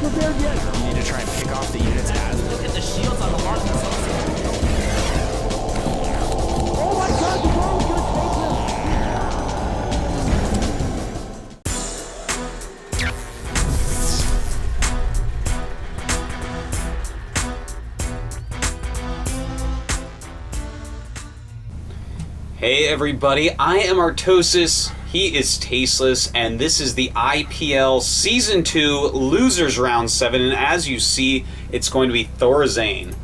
prepared yet. You need to try and pick off the units as... Look at the shields on the mark themselves. Oh my god, the drone's gonna take them! Hey everybody, I am Artosis, he is Tasteless, and this is the IPL Season 2 Losers Round 7, and as you see, it's going to be ThorZaIN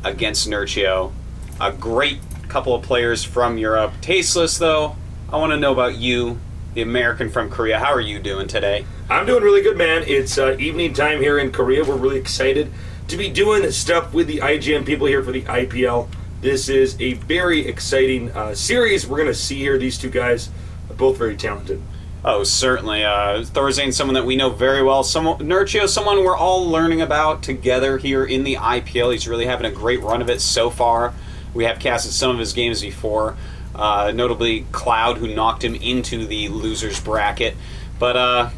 against Nerchio. A great couple of players from Europe. Tasteless though, I want to know about you, the American from Korea. How are you doing today? I'm doing really good, man. It's evening time here in Korea. We're really excited to be doing stuff with the IGN people here for the IPL. This is a very exciting series we're going to see here. These two guys are both very talented. Oh, certainly. ThorZaIN, someone that we know very well. Nerchio, someone we're all learning about together here in the IPL. He's really having a great run of it so far. We have casted some of his games before, notably Cloud, who knocked him into the losers bracket. But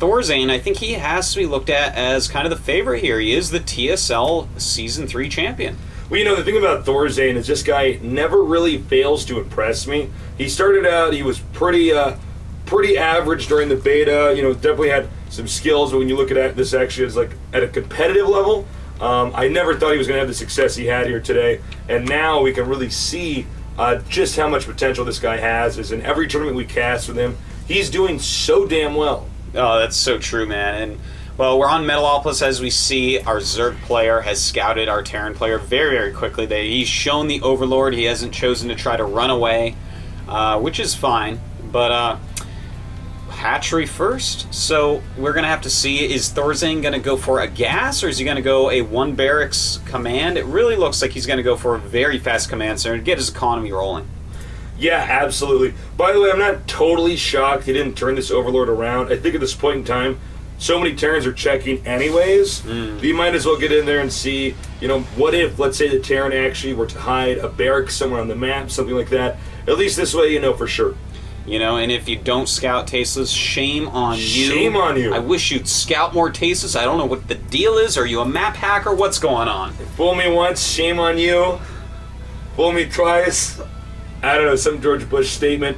ThorZaIN, I think he has to be looked at as kind of the favorite here. He is the TSL Season 3 champion. Well, you know, the thing about ThorZaIN is this guy never really fails to impress me. He started out, he was pretty average during the beta, you know, definitely had some skills, but when you look at this actually as like at a competitive level, I never thought he was going to have the success he had here today, and now we can really see just how much potential this guy has. As in every tournament we cast with him, he's doing so damn well. Oh, that's so true, man. And well, we're on Metalopolis as we see. Our Zerg player has scouted our Terran player very, very quickly. He's shown the Overlord. He hasn't chosen to try to run away, which is fine. But hatchery first. So we're going to have to see, is ThorZaIN going to go for a gas, or is he going to go a one barracks command? It really looks like he's going to go for a very fast command center to get his economy rolling. Yeah, absolutely. By the way, I'm not totally shocked he didn't turn this Overlord around. I think at this point in time, so many Terrans are checking anyways, you might as well get in there and see, you know, what if, let's say the Terran actually were to hide a barracks somewhere on the map, something like that. At least this way you know for sure. You know, and if you don't scout Tasteless, shame on you. Shame on you. I wish you'd scout more Tasteless. I don't know what the deal is. Are you a map hacker? What's going on? Fool me once, shame on you. Fool me twice. I don't know, some George Bush statement.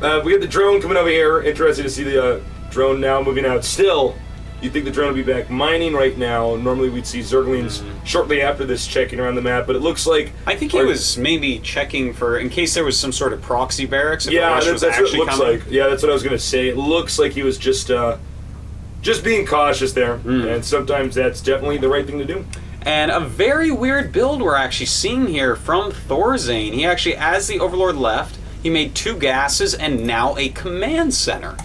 We got the drone coming over here. Interested to see the drone now moving out. Still, you'd think the drone would be back mining right now. Normally we'd see Zerglings shortly after this checking around the map, but it looks like... I think he was maybe checking for, in case there was some sort of proxy barracks. If yeah, the rush that's was what it actually looks coming. like. Yeah, that's what I was going to say. It looks like he was just being cautious there, and sometimes that's definitely the right thing to do. And a very weird build we're actually seeing here from ThorZaIN. He actually, as the Overlord left, he made 2 gases and now a command center.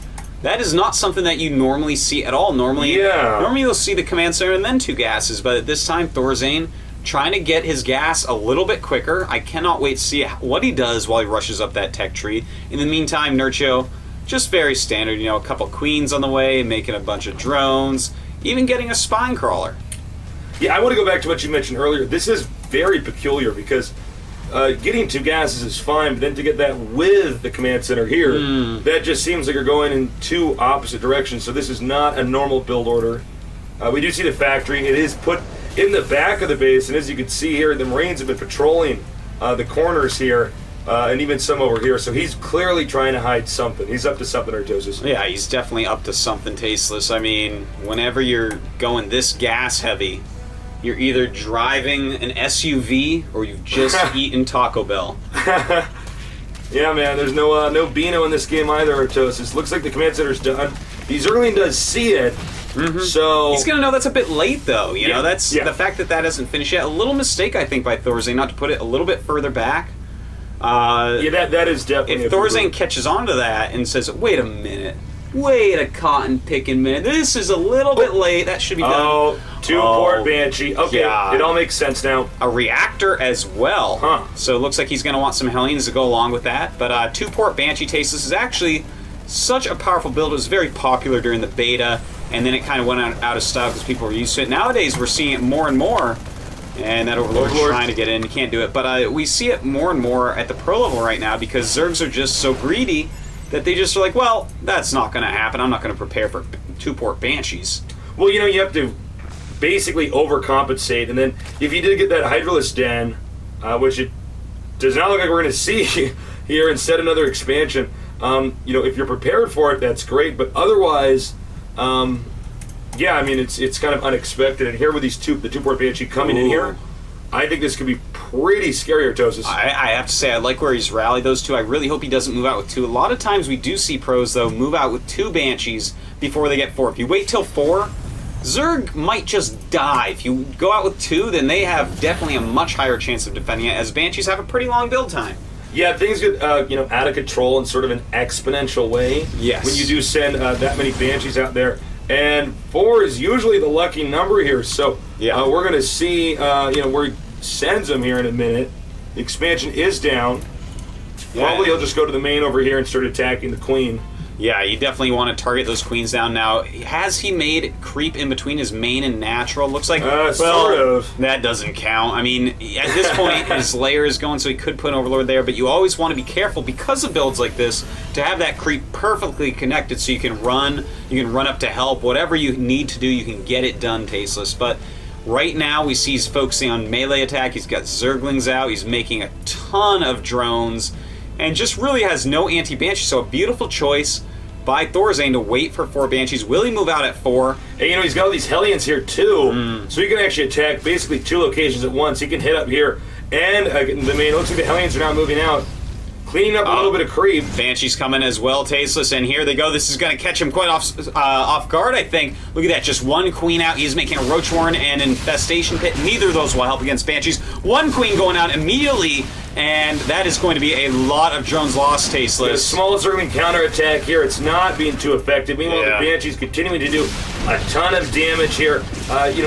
That is not something that you normally see at all. Normally you'll see the command center and then 2 gases, but at this time ThorZaIN trying to get his gas a little bit quicker. I cannot wait to see what he does while he rushes up that tech tree. In the meantime, Nerchio, just very standard, you know, a couple queens on the way, making a bunch of drones, even getting a spine crawler. Yeah, I want to go back to what you mentioned earlier. This is very peculiar because getting 2 gases is fine, but then to get that with the command center here, that just seems like you're going in 2 opposite directions. So this is not a normal build order. We do see the factory. It is put in the back of the base, and as you can see here, the Marines have been patrolling the corners here, and even some over here. So he's clearly trying to hide something. He's up to something, Artosis. Yeah, he's definitely up to something, Tasteless. I mean, whenever you're going this gas heavy, you're either driving an SUV or you've just eaten Taco Bell. Yeah, man, there's no Beano in this game either, Artosis. Looks like the command center's done. The Zergling does see it, so... He's going to know that's a bit late, though. You know, that's the fact that hasn't finished yet. A little mistake, I think, by ThorZaIN, not to put it a little bit further back. Yeah, that is definitely... If ThorZaIN catches on to that and says, wait a minute, wait a cotton-picking minute, this is a little bit late, that should be done. Oh, 2 port Banshee. Okay, it all makes sense now. A reactor as well. So it looks like he's going to want some Hellions to go along with that. But 2 port Banshee Tasteless is actually such a powerful build. It was very popular during the beta, and then it kind of went out of style because people were used to it. Nowadays, we're seeing it more and more. And that Overlord's trying to get in. You can't do it. But we see it more and more at the pro level right now because Zergs are just so greedy that they just are like, well, that's not going to happen. I'm not going to prepare for 2 port Banshees. Well, you have to basically overcompensate, and then if you did get that Hydralisk Den, which it does not look like we're going to see here, instead another expansion, if you're prepared for it, that's great, but otherwise, yeah, I mean, it's kind of unexpected, and here with the two-port Banshee coming in here, I think this could be pretty scary, Artosis. I have to say, I like where he's rallied those two. I really hope he doesn't move out with two. A lot of times we do see pros, though, move out with two Banshees before they get 4. If you wait till 4, Zerg might just die. If you go out with 2, then they have definitely a much higher chance of defending it, as Banshees have a pretty long build time. Yeah, things get out of control in sort of an exponential way. Yes. When you do send that many Banshees out there. And 4 is usually the lucky number here, so we're going to see where he sends them here in a minute. The expansion is down. Probably he'll just go to the main over here and start attacking the queen. Yeah, you definitely want to target those queens down. Now, has he made creep in between his main and natural? Looks like, sort of. That doesn't count. I mean, at this point, his layer is going, so he could put an Overlord there, but you always want to be careful, because of builds like this, to have that creep perfectly connected so you can run up to help. Whatever you need to do, you can get it done, Tasteless. But right now, we see he's focusing on melee attack. He's got Zerglings out. He's making a ton of drones, and just really has no anti-Banshee, so a beautiful choice by ThorZaIN to wait for 4 Banshees. Will he move out at 4? And he's got all these Hellions here too, so he can actually attack basically 2 locations at once. He can hit up here, and the main. Looks like the Hellions are now moving out, cleaning up a little bit of creep. Banshee's coming as well, Tasteless, and here they go. This is going to catch him quite off guard, I think. Look at that, just 1 queen out. He's making a Roach Warren and Infestation Pit. Neither of those will help against Banshees. 1 queen going out immediately, and that is going to be a lot of drones lost, Tasteless. The small Zergling counterattack here. It's not being too effective. Meanwhile, the Banshee's continuing to do a ton of damage here.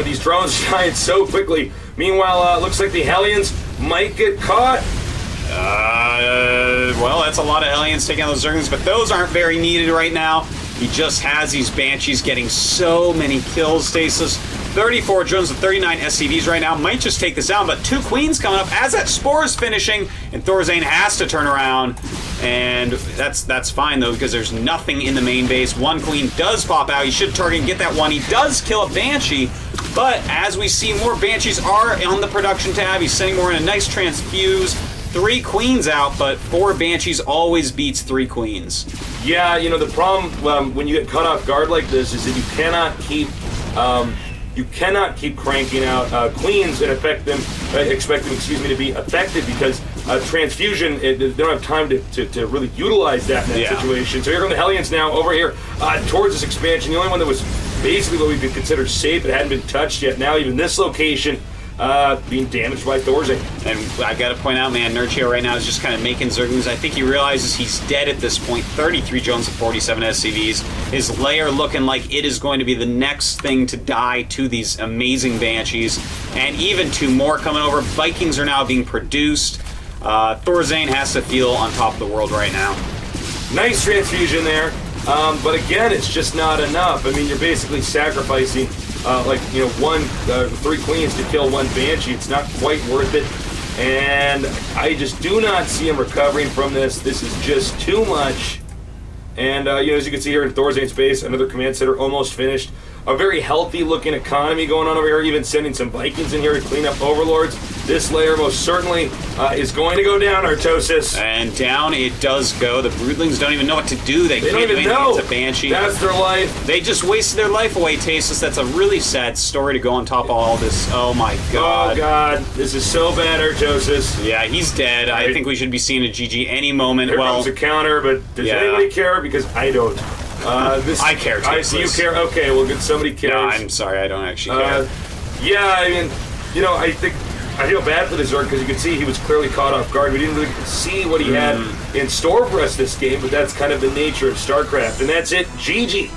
These drones dying so quickly. Meanwhile, looks like the Hellions might get caught. Well, that's a lot of Hellions taking out those Zerglings, but those aren't very needed right now. He just has these Banshees getting so many kills, Tasteless. 34 drones with 39 SCVs right now. Might just take this down, but 2 queens coming up as that Spore is finishing, and ThorZaIN has to turn around. And that's fine, though, because there's nothing in the main base. 1 queen does pop out. He should target and get that 1. He does kill a Banshee, but as we see, more Banshees are on the production tab. He's sending more in a nice transfuse. 3 queens out, but 4 Banshees always beats 3 queens. Yeah, the problem when you get caught off guard like this is that you cannot keep cranking out queens and expect them to be effective, because transfusion, they don't have time to really utilize that in that situation. So here come the Hellions now over here towards this expansion. The only one that was basically what we could consider safe, it hadn't been touched yet. Now even this location being damaged by ThorZaIN. And I gotta point out, man, Nerchio right now is just kind of making Zerglings. I think he realizes he's dead at this point. 33 drones and 47 SCVs. His lair looking like it is going to be the next thing to die to these amazing Banshees. And even 2 more coming over. Vikings are now being produced. ThorZaIN has to feel on top of the world right now. Nice transfusion there. But again, it's just not enough. I mean, you're basically sacrificing 3 queens to kill 1 Banshee. It's not quite worth it, and I just do not see him recovering from this. This is just too much. And as you can see here in ThorZaIN's base, another command center almost finished. A very healthy looking economy going on over here, even sending some Vikings in here to clean up Overlords. This layer most certainly is going to go down, Artosis. And down it does go. The Broodlings don't even know what to do. They don't can't even do know. It's a Banshee. That's their life. They just wasted their life away, Tasteless. That's a really sad story to go on top of all this. Oh my god. Oh god. This is so bad, Artosis. Yeah, he's dead. I think we should be seeing a GG any moment. There comes a counter, but does anybody care? Because I don't. I care, you care? Okay, well, good. Somebody cares. No, I'm sorry. I don't actually care. Yeah, I mean, I feel bad for the Zerg, because you can see he was clearly caught off guard. We didn't really see what he had in store for us this game, but that's kind of the nature of StarCraft. And that's it. GG.